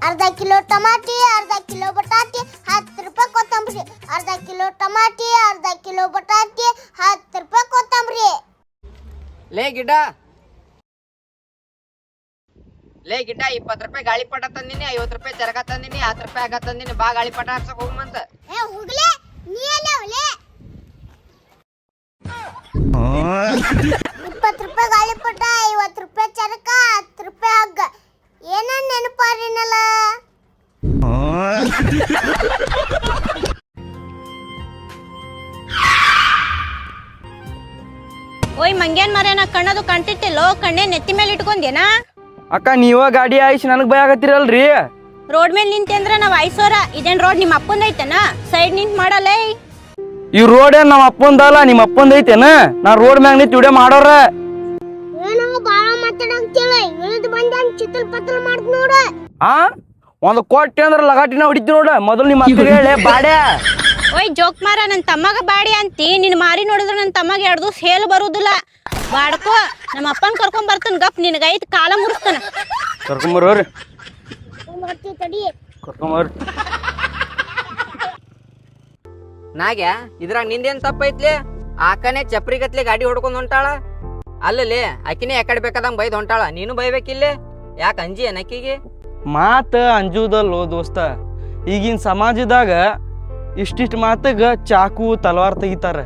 ಅರ್ಧ kilo tomato, ಅರ್ಧ kilo ಬಟಾಟಿ, 10 ರೂಪಾಯಿ ಕೊತ್ತಂಬರಿ. ಅರ್ಧ ಕಿಲೋ ಟಮಾಟಿ, ಅರ್ಧ ಕಿಲೋ ಬಟಾಟಿ, 10 ರೂಪಾಯಿ ಕೊತ್ತಂಬರಿ. ಲೇ ಗಿಡ್ಡ 20 ರೂಪಾಯಿ ಗಾಳಿಪಟ ತಂದಿನಿ, 50 ರೂಪಾಯಿ ಚರಗ ತಂದಿನಿ, 10 ರೂಪಾಯಿ ಆಗ ತಂದಿನಿ. ಬಾ ಗಾಳಿಪಟ ಹಾಕ್ಸಕ್ ಹೋಗಂತ. ಹೋಗ್ಲೇ ನೀ ಎಲ್ಲ ಹೋಗ್ಲೇ. 20 ರೂಪಾಯಿ ಗಾಳಿಪಟ, 50 ರೂಪಾಯಿ ಚರಕ, 10 ರೂಪಾಯಿ ಹಗ್ಗ. ಏನ ನೆನಪಾರಿನಲ್ಲ. ಓಯ್ ಮಂಗ್ಯಾನ್ ಮರ್ಯಾನ ಕಣ್ಣದು ಕಂಟಿಟ್ಟಿಲ್ಲೋ, ಕಣ್ಣೆ ನೆತ್ತಿ ಮೇಲೆ ಇಟ್ಕೊಂಡೇನಾ? ಅಕ್ಕ ನೀವ ಗಾಡಿ ಆಯ್ಸಿ ನನಗ್ ಭಯ ಆಗತ್ತಿರಲ್ರಿ. ರೋಡ್ ಮೇಲೆ ನಿಂತೆ ಅಂದ್ರ ನಾವ್ ಆಯ್ಸೋರ. ಇದೇನ್ ರೋಡ್ ನಿಮ್ಮ ಅಪ್ಪಂದ ಐತನ? ಸೈಡ್ ನಿಂತ್ ಮಾಡಲೇ. ಈ ರೋಡ್ ಏನ್ ನಮ್ಮ ಅಪ್ಪಂದಲ್ಲ, ನಿಮ್ಮ ಅಪ್ಪಂದ ಐತೇನ? ನಾ ರೋಡ್ ಮ್ಯಾಗ ನಿಂತ ವಿಡಿಯೋ ಮಾಡೋರ. ಏನೋ ಬಾಳ ಮಾತಾಡಂತೇಳಿ ಇಳಿದು ಬಂದ ಚಿತ್ತಲ್ ಪತ್ತಲ್ ಮಾಡ್ದ ನೋಡ. ಆ ಒಂದು ಕೊಟ್ಟೆ ಅಂದ್ರ ಲಗಾಟಿನ ಹೊಡಿತಿ ನೋಡ. ಮೊದಲು ನಿಮ್ಮ ಅಕ್ಕ ಹೇಳಿ ಬಾಡ್ಯಾ. ಓಯ್ ಜೋಕ್ ಮಾರ, ನನ್ ತಮ್ಮಗ ಬಾಡಿ ಅಂತಿ. ನಿನ್ ಮಾರಿ ನೋಡಿದ್ರ ನನ್ ತಮ್ಮಗ 2 ದಿವಸ ಹೇಲ್ ಬರುದಿಲ್ಲ. ಬಾಡ್ಕೋ, ನಮ್ಮ ಅಪ್ಪನ್ ಕರ್ಕೊಂಡ್ ಬರ್ತಾನ. ಗಪ್ ನಿನಗೈತ್ ಕಾಲ ಮುರಿಸ್ತಾನ. ಕರ್ಕೊಂಬರ್ರಿ ತಡಿ ಕರ್ಕೊಂಬರ್ರಿ. ನಾಗ್ಯ ಇದ್ರಾಗ ನಿಂದೇನ್ ತಪ್ಪೈತ್ಲಿ? ಆಕನೆ ಚಪ್ರಿ ಗತ್ಲೆ ಗಾಡಿ ಹೊಡ್ಕೊಂಡ್ ಹೊಂಟಾಳ. ಅಲ್ಲಲ್ಲಿ ಆಕಿನೇ ಯಾಕಡೆ ಬೇಕಾದಂಗ ಬೈದ್ ಹೊಂಟಾಳ. ನೀನು ಬೈಬೇಕಿಲ್ಲೇ. ಯಾಕೆ ಅಂಜಿ ಏನಕ್ಕಿಗೆ? ಮಾತ ಅಂಜುದಲ್ಲೋ ದೋಸ್ತ. ಈಗಿನ ಸಮಾಜದಾಗ ಇಷ್ಟಿಷ್ಟು ಮಾತಗ ಚಾಕು ತಲವಾರ್ ತೆಗಿತಾರ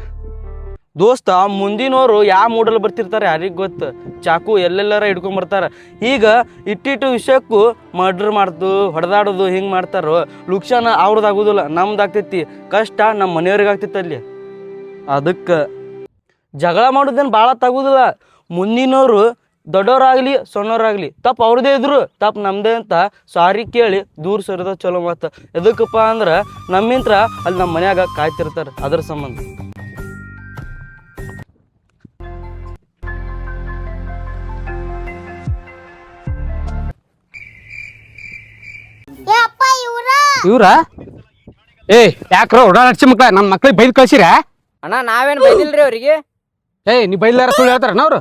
ದೋಸ್ತ. ಮುಂದಿನವರು ಯಾವ ಮೂಡಲ್ ಬರ್ತಿರ್ತಾರೆ ಯಾರಿಗ್ ಗೊತ್ತು. ಚಾಕು ಎಲ್ಲೆಲ್ಲಾರ ಹಿಡ್ಕೊಂಡ್ ಬರ್ತಾರ. ಈಗ ಇಟ್ಟಿಟ್ಟು ವಿಷಯಕ್ಕೂ ಮರ್ಡರ್ ಮಾಡ್ದು ಹೊಡೆದಾಡೋದು ಹಿಂಗೆ ಮಾಡ್ತಾರೋ. ಲುಕ್ಷಾನ ಅವ್ರದ್ದಾಗೋದಿಲ್ಲ, ನಮ್ದು ಆಗ್ತೈತಿ. ಕಷ್ಟ ನಮ್ಮ ಮನೆಯವ್ರಿಗೆ ಆಗ್ತೈತಿ. ಅಲ್ಲಿ ಅದಕ್ಕೆ ಜಗಳ ಮಾಡೋದೇನು ಭಾಳ ತಗೋದಿಲ್ಲ. ಮುಂದಿನವರು ದೊಡ್ಡವರಾಗಲಿ ಸಣ್ಣವರಾಗಲಿ ತಪ್ಪು ಅವ್ರದ್ದೇ ಇದ್ರು ತಪ್ಪು ನಮ್ಮದೇ ಅಂತ ಸಾರಿ ಕೇಳಿ ದೂರ ಸರಿದ ಚಲೋ ಮಾತು. ಎದಕ್ಕಪ್ಪ ಅಂದ್ರೆ ನಮ್ಮಿಂತ್ರ ಅಲ್ಲಿ ನಮ್ಮ ಮನ್ಯಾಗ ಕಾಯ್ತಿರ್ತಾರೆ. ಅದ್ರ ಸಂಬಂಧ ಇವ್ರ ಯಾಕ್ರ ಓಡಾಡ್ಸಿ ಮಕ್ಳ ನನ್ನ ಮಕ್ಳಿಗೆ ಬೈದ್ ಕಳ್ಸಿರ? ಅಣ್ಣ ನಾವೇನ್ ಬೈದಿಲ್ರಿ ಅವ್ರಿಗೆ. ನೀ ಬೈದ್ಲಾರ ಸುಳ್ಳು ಹೇಳ್ತಾರ ಅವ್ರು?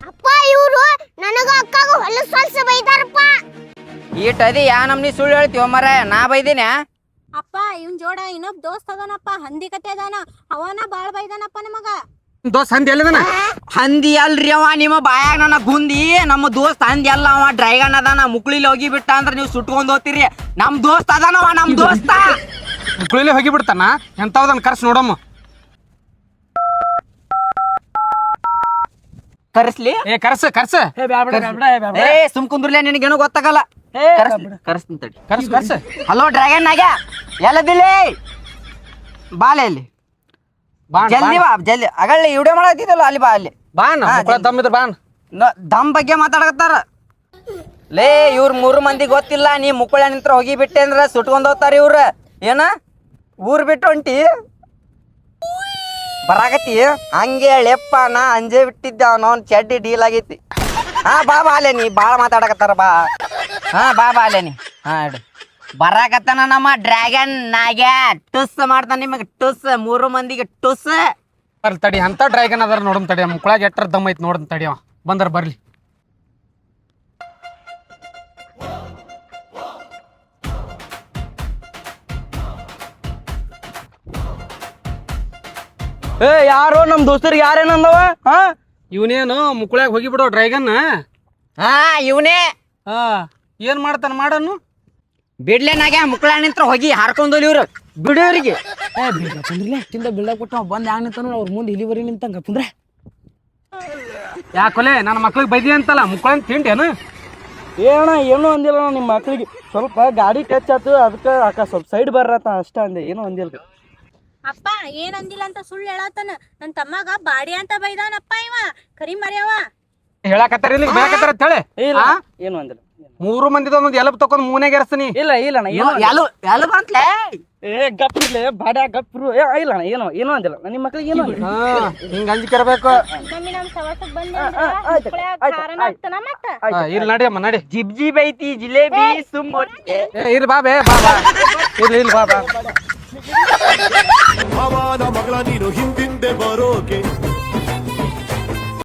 ಅಪ್ಪ ಇವ್ರು ನನಗ ಅಕ್ಕಗ ಹೊಲಸ ಬೈದಾರಪ್ಪ. ಈಟದಿ ಯಾ ನಮ್ನಿ ಸುಳ್ಳು ಹೇಳ್ತೀವ ಮರ? ನಾ ಬೈದಿನ? ಅಪ್ಪ ಇವನ್ ಜೋಡ ಇನ್ನೊಬ್ ದೋಸ್ತ್ ಅದಾನಪ್ಪ, ಹಂದಿ ಕತೆ ಅದಾನ. ಅವನ ಬಾಳ್ ಬೈದಾನಪ್ಪ ನಮಗ. ದೋಸ್ತ್ ಹಂದಿ ಎಲ್ಲಿದಾನ? ಹಂದಿ ಅಲ್ರಿ ಅವ, ನಿಮ್ಮ ಬಾಯಾಗ ನನ್ನ ಗುಂದಿ. ನಮ್ಮ ದೋಸ್ತ್ ಹಂದಿ ಅಲ್ಲ, ಅವ ಡ್ರೈಗನ್ ಅದಾನ. ಮುಕ್ಳಿಲಿ ಹೋಗಿ ಬಿಟ್ಟ ಅಂದ್ರ ನೀವು ಸುಟ್ಕೊಂಡ್ ಹೋಗ್ತೀರಿ. ನಮ್ ದೋಸ್ತ್ ಅದಾನವ, ನಮ್ ದೋಸ್ತ. ಮುಕ್ಳಿಲಿ ಹೋಗಿ ಬಿಡ್ತಾನ? ಎಂತವದನ್ ಕರ್ಸ್ ನೋಡಮ್ಮ. ಕರ್ಸ್ಲಿ? ಕರ್ಸ ಸುಮ್ ಕುಂದ್ರಲೇ, ನಿನಗೇನು ಗೊತ್ತಾಗಲ್ಲ. ಕರ್ಸ್ತೀನಿ ತಡಿ. ಕರ್ಸ ಹಲೋ ಡ್ರ್ಯಾಗನ್ ನಾಗ ಎಲ್ಲದಿಲ್ಲಿ? ಬಾಲೆ ಅಲ್ಲಿ ಜಲ್ದಿ ಬಾ, ಜಲ್ದಿ. ಅಗಳ್ಳಿ ವಿಡಿಯೋ ಮಾಡತ್ತಿದ್ದಲ್ಲ, ಅಲ್ಲಿ ಬಾ. ಅಲ್ಲಿ ಬಾನ್ ದಮ್ಮಿದ್ರ ಬಾನ್. ದಮ್ ಬಗ್ಗೆ ಮಾತಾಡಕತ್ತಾರ. ಲೇ ಇವ್ರ 3 ಮಂದಿ ಗೊತ್ತಿಲ್ಲ. ನೀ ಮುಕ್ಕಳ ನಿಂತ್ರ ಹೋಗಿ ಬಿಟ್ಟೆ ಅಂದ್ರ ಸುಟ್ಕೊಂಡ್ ಹೋಗ್ತಾರ ಇವ್ರ. ಏನ ಊರ್ ಬಿಟ್ಟು ಹೊಂಟಿ ಬರಾಕತಿ? ಹಂಗೆ ಲೆಪ್ಪ, ನಾ ಅಂಜೆ ಬಿಟ್ಟಿದ್ದೆ. ಅವನವ್ನ ಚಡ್ಡಿ ಡೀಲ್ ಆಗೈತಿ. ಬಾ ಅಲ್ಲೇ, ನೀ ಬಾಳ ಮಾತಾಡಕತ್ತಾರ. ಬಾ ಬಾ ಅಲ್ಲೇ ನೀ. ಇಡು ಬರಾಕತ್ತಾನ ನಮ್ಮ ಡ್ರ್ಯಾಗನ್ ನಾಗ. ಟುಸ್ ಮಾಡ್ತಾನ ನಿಮಗ್ ಟುಸ್. 3 ಮಂದಿಗೆ ಟುಸ್. ಬರ್ಲಿ ತಡಿ, ಅಂತ ಡ್ರ್ಯಾಗನ್ ಅದಾರ ನೋಡಮ್ ತಡಿ. ಮುಕ್ಕಳಾಗ ಎಟ್ರ ದಮ್ ಐತಿ ನೋಡಮ್ ತಡಿ. ಅವ ಬಂದ್ರ ಬರ್ಲಿ. ಯಾರೋ ನಮ್ ದೋಸ್ತರಿಗೆ ಯಾರೇನಂದವ? ಇವನೇನು ಮುಕ್ಕಳಾಗ ಹೋಗಿ ಬಿಡೋ ಡ್ರ್ಯಾಗನ್. ಇವನೇ ಏನ್ ಮಾಡ್ತಾನ ಮಾಡನು? ಬಿಡ್ಲೇನಾಗ ಮುಕ್ಕಳ ನಿಂತ್ರ ಹೋಗಿ ಹಾರ್ಕೊಂಡೋಲಿ ಇವ್ರು. ಬಿಡೋರಿಗೆ ಬಿಲ್ಡ ಕೊಟ್ಟು ಬಂದ್ ಯಾವ ನಿಂತಾನು ಅವ್ರ ಮುಂದೆ ಇಲಿವರಿ ನಿಂತಂಗ ಕುಂದ್ರೆ. ಯಾಕೊಲೆ ನನ್ನ ಮಕ್ಳಿಗೆ ಬೈದಿ ಅಂತಲ್ಲ, ಮುಕ್ಕಳಂತ ತಿಂಡೇನು? ಏನ ಏನೂ ಅಂದಿಲ್ಲ. ನಿಮ್ಮ ಮಕ್ಳಿಗೆ ಸ್ವಲ್ಪ ಗಾಡಿ ಟಚ್ ಆಯ್ತು, ಅದಕ್ಕೆ ಅಕ್ಕ ಸ್ವಲ್ಪ ಸೈಡ್ ಬರ್ರತ್ತ ಅಷ್ಟ ಅಂದೆ. ಏನೂ ಅಂದಿಲ್ಲ. ಅಪ್ಪ ಏನ್ ಅಂದಿಲ್ಲ ಅಂತ ಸುಳ್ಳು ಹೇಳತ್ತಾನ. ನನ್ ತಮ್ಮಗ ಬಾಡಿ ಅಂತ ಬೈದಾನಪ್ಪ. ಇವ ಕರಿ ಮರ್ಯಾವ ಹೇಳಕತ್ತಾರ ಇಲ್ಲಿ ಬೇಕತ್ತಾರ ಅಂತ ಹೇಳಿ. ಇಲ್ಲ ಏನು ಅಂದಿಲ್ಲ. 3 ಮಂದಿದ ಒಂದೊಂದು ಎಲಬ್ ತಕೊಂಡ್ ಮೂನೆಗೆ ಎರಸ್ತೀನಿ. ಇಲ್ಲ ಅಣ್ಣ ಎಲ್ಲ ಬಂತ್ಲೇ. ಗಪ್ಪಿರ್ಲೆ ಬಾಡ್ಯಾ ಗಪ್ರು. ಇಲ್ಲ ಅಣ್ಣ ಏನೋ ಅಂದಿಲ್ಲ. ನಿಮ್ಮ ಮಕ್ಳಿಗೆ ಏನೋ ಹಿಂಗ ಅಂಜಿಕೆ ಇರ್ಬೇಕು. ನಮ್ ಸವಸಕ್ ಬಂದ ಇಲ್ಲಿ ನಡಿ ಅಮ್ಮ ನಡಿ. ಜಿಬ್ಜಿ ಬೈತಿ ಜಿಲೇಬಿ ಸುಮ್ ಇರ್ಲಿ ಬಾ ಬೇ ಬಾ. ಇರ್ಲಿ ಬಾ. ಅವನ ಮಗಳ ನೀನು ಹಿಂದಿಂದೆ ಬರೋಕೆ